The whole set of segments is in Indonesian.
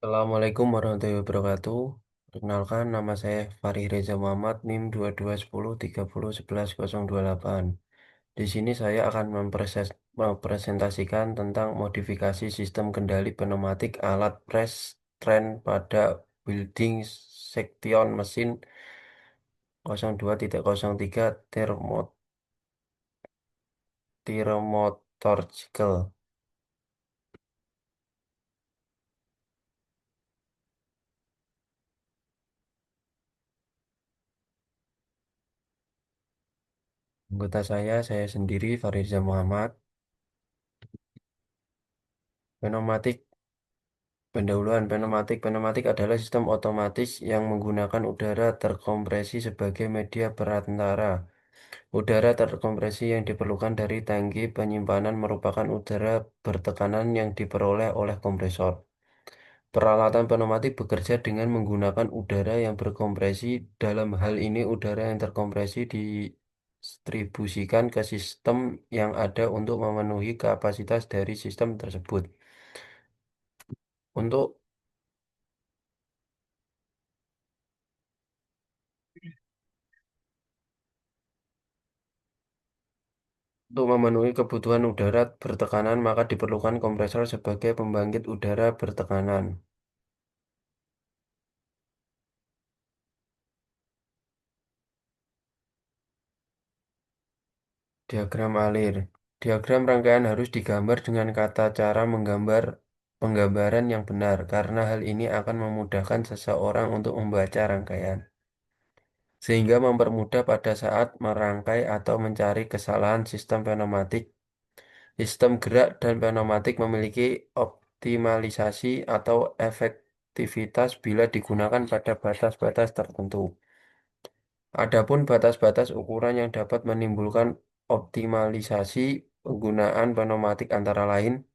Assalamualaikum warahmatullahi wabarakatuh. Perkenalkan, nama saya Fahri Reza Muhammad, NIM 2210301108. Di sini saya akan mempresentasikan tentang modifikasi sistem kendali pneumatik alat pres tren pada building section mesin 02.03 Thermotorgical. Anggota saya sendiri Fahri Reza Muhammad. Pneumatik Pendahuluan pneumatik. Pneumatik adalah sistem otomatis yang menggunakan udara terkompresi sebagai media perantara. Udara terkompresi yang diperlukan dari tangki penyimpanan merupakan udara bertekanan yang diperoleh oleh kompresor. Peralatan pneumatik bekerja dengan menggunakan udara yang berkompresi. Dalam hal ini, udara yang terkompresi didistribusikan ke sistem yang ada untuk memenuhi kapasitas dari sistem tersebut. Untuk Untuk memenuhi kebutuhan udara bertekanan, maka diperlukan kompresor sebagai pembangkit udara bertekanan. Diagram alir. Diagram rangkaian harus digambar dengan kata cara menggambar penggambaran yang benar, karena hal ini akan memudahkan seseorang untuk membaca rangkaian, sehingga mempermudah pada saat merangkai atau mencari kesalahan sistem pneumatik. Sistem gerak dan pneumatik memiliki optimalisasi atau efektivitas bila digunakan pada batas-batas tertentu. Adapun batas-batas ukuran yang dapat menimbulkan optimalisasi penggunaan pneumatik antara lain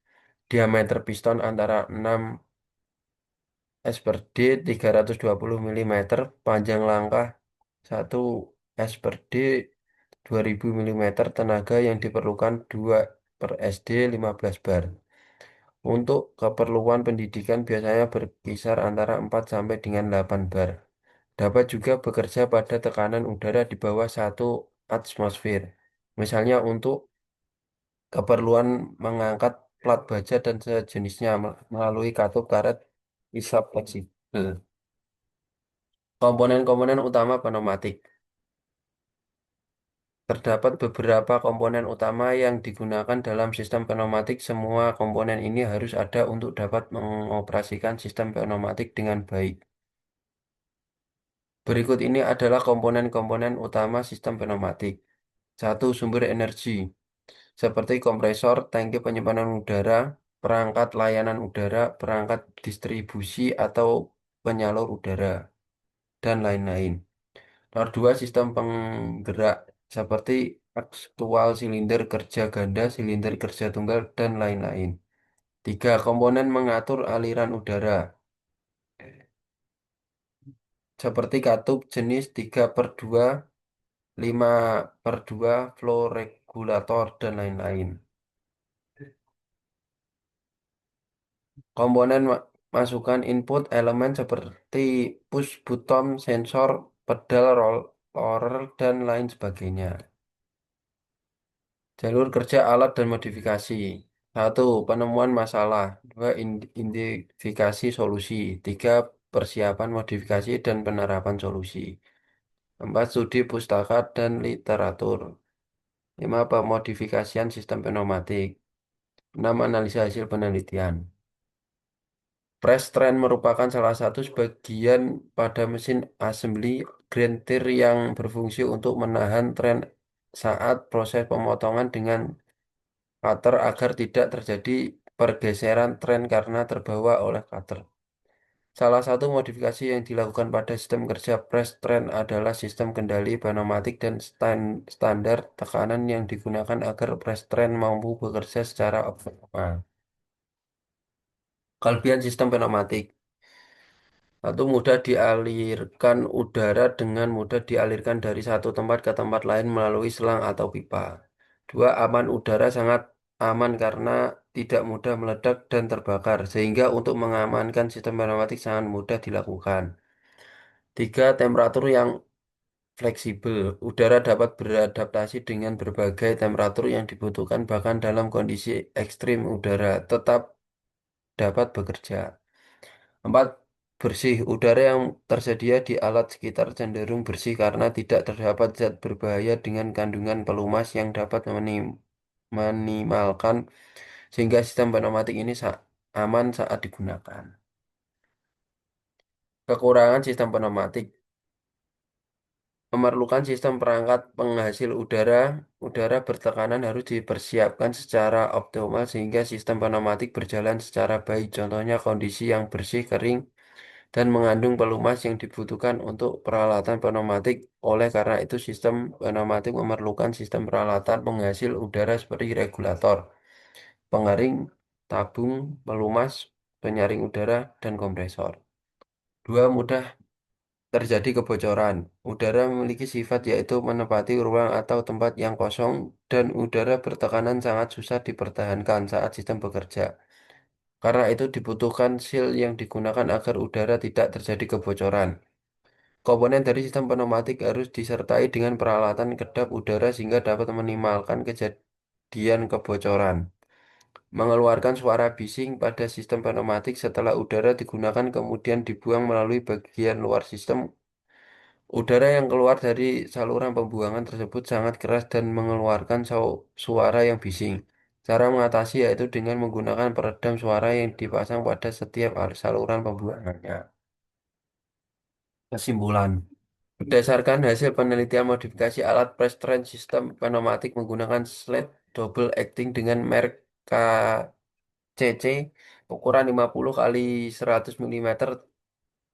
diameter piston antara 6 S per D 320 mm, panjang langkah 1 S per D 2000 mm, tenaga yang diperlukan 2 per SD 15 bar. Untuk keperluan pendidikan biasanya berkisar antara 4 sampai dengan 8 bar. Dapat juga bekerja pada tekanan udara di bawah 1 atmosfer. Misalnya untuk keperluan mengangkat plat baja dan sejenisnya melalui katup karet isap fleksibel. Komponen-komponen utama pneumatik. Terdapat beberapa komponen utama yang digunakan dalam sistem pneumatik. Semua komponen ini harus ada untuk dapat mengoperasikan sistem pneumatik dengan baik. Berikut ini adalah komponen-komponen utama sistem pneumatik. Satu, sumber energi, seperti kompresor, tangki penyimpanan udara, perangkat layanan udara, perangkat distribusi atau penyalur udara, dan lain-lain. Nomor dua, sistem penggerak, seperti aktual silinder kerja ganda, silinder kerja tunggal, dan lain-lain. Tiga, komponen mengatur aliran udara, seperti katup jenis 3/2, 5/2, flow regulator, dan lain-lain. Komponen masukan input elemen seperti push button, sensor, pedal roller, dan lain sebagainya. Jalur kerja alat dan modifikasi. Satu, penemuan masalah. Dua, identifikasi solusi. Tiga, persiapan modifikasi dan penerapan solusi. Empat, studi pustaka dan literatur. Lima, pemodifikasian sistem pneumatik. Enam, analisa hasil penelitian. Press train merupakan salah satu sebagian pada mesin assembly grinder yang berfungsi untuk menahan tren saat proses pemotongan dengan cutter agar tidak terjadi pergeseran tren karena terbawa oleh cutter. Salah satu modifikasi yang dilakukan pada sistem kerja press train adalah sistem kendali pneumatik dan standar tekanan yang digunakan agar press train mampu bekerja secara optimal. Kelebihan sistem pneumatik. Satu, mudah dialirkan udara dengan mudah dialirkan dari satu tempat ke tempat lain melalui selang atau pipa. Dua, aman udara sangat aman karena tidak mudah meledak dan terbakar, sehingga untuk mengamankan sistem pneumatik sangat mudah dilakukan. Tiga, temperatur yang fleksibel. Udara dapat beradaptasi dengan berbagai temperatur yang dibutuhkan, bahkan dalam kondisi ekstrim udara tetap dapat bekerja. Empat, bersih. Udara yang tersedia di alat sekitar cenderung bersih karena tidak terdapat zat berbahaya dengan kandungan pelumas yang dapat minimalkan sehingga sistem pneumatik ini aman saat digunakan. Kekurangan sistem pneumatik memerlukan sistem perangkat penghasil udara. Udara bertekanan harus dipersiapkan secara optimal sehingga sistem pneumatik berjalan secara baik. Contohnya kondisi yang bersih, kering, dan mengandung pelumas yang dibutuhkan untuk peralatan pneumatik. Oleh karena itu, sistem pneumatik memerlukan sistem peralatan penghasil udara seperti regulator, pengering, tabung, pelumas, penyaring udara, dan kompresor. Dua, mudah terjadi kebocoran. Udara memiliki sifat yaitu menempati ruang atau tempat yang kosong dan udara bertekanan sangat susah dipertahankan saat sistem bekerja. Karena itu dibutuhkan seal yang digunakan agar udara tidak terjadi kebocoran. Komponen dari sistem pneumatik harus disertai dengan peralatan kedap udara sehingga dapat meminimalkan kejadian kebocoran. Mengeluarkan suara bising pada sistem pneumatik setelah udara digunakan kemudian dibuang melalui bagian luar sistem. Udara yang keluar dari saluran pembuangan tersebut sangat keras dan mengeluarkan suara yang bising. Cara mengatasi yaitu dengan menggunakan peredam suara yang dipasang pada setiap saluran pembuangannya. Kesimpulan. Berdasarkan hasil penelitian modifikasi alat press train sistem pneumatik menggunakan slide double acting dengan merek KCC ukuran 50 kali 100 mm,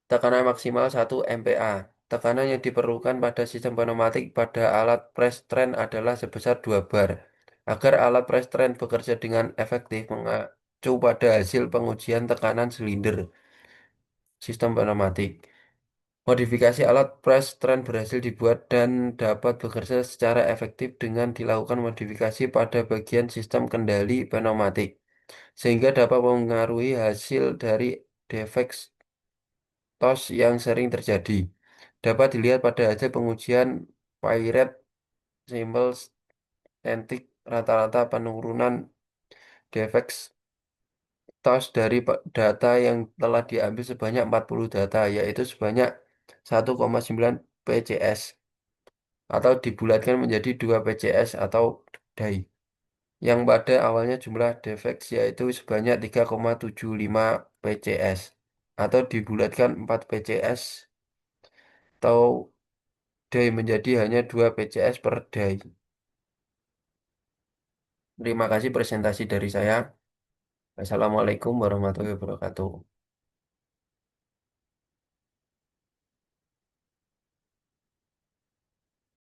tekanan maksimal 1 MPa. Tekanan yang diperlukan pada sistem pneumatik pada alat press train adalah sebesar 2 bar. Agar alat press train bekerja dengan efektif mengacu pada hasil pengujian tekanan silinder sistem pneumatik. Modifikasi alat press tren berhasil dibuat dan dapat bekerja secara efektif dengan dilakukan modifikasi pada bagian sistem kendali pneumatik, sehingga dapat mempengaruhi hasil dari defek tos yang sering terjadi. Dapat dilihat pada hasil pengujian Pirate Simple Static rata-rata penurunan defek tos dari data yang telah diambil sebanyak 40 data, yaitu sebanyak 1,9 PCS. Atau dibulatkan menjadi 2 PCS atau DAI yang pada awalnya jumlah defect yaitu sebanyak 3,75 PCS atau dibulatkan 4 PCS atau DAI menjadi hanya 2 PCS per DAI. Terima kasih presentasi dari saya. Assalamualaikum warahmatullahi wabarakatuh.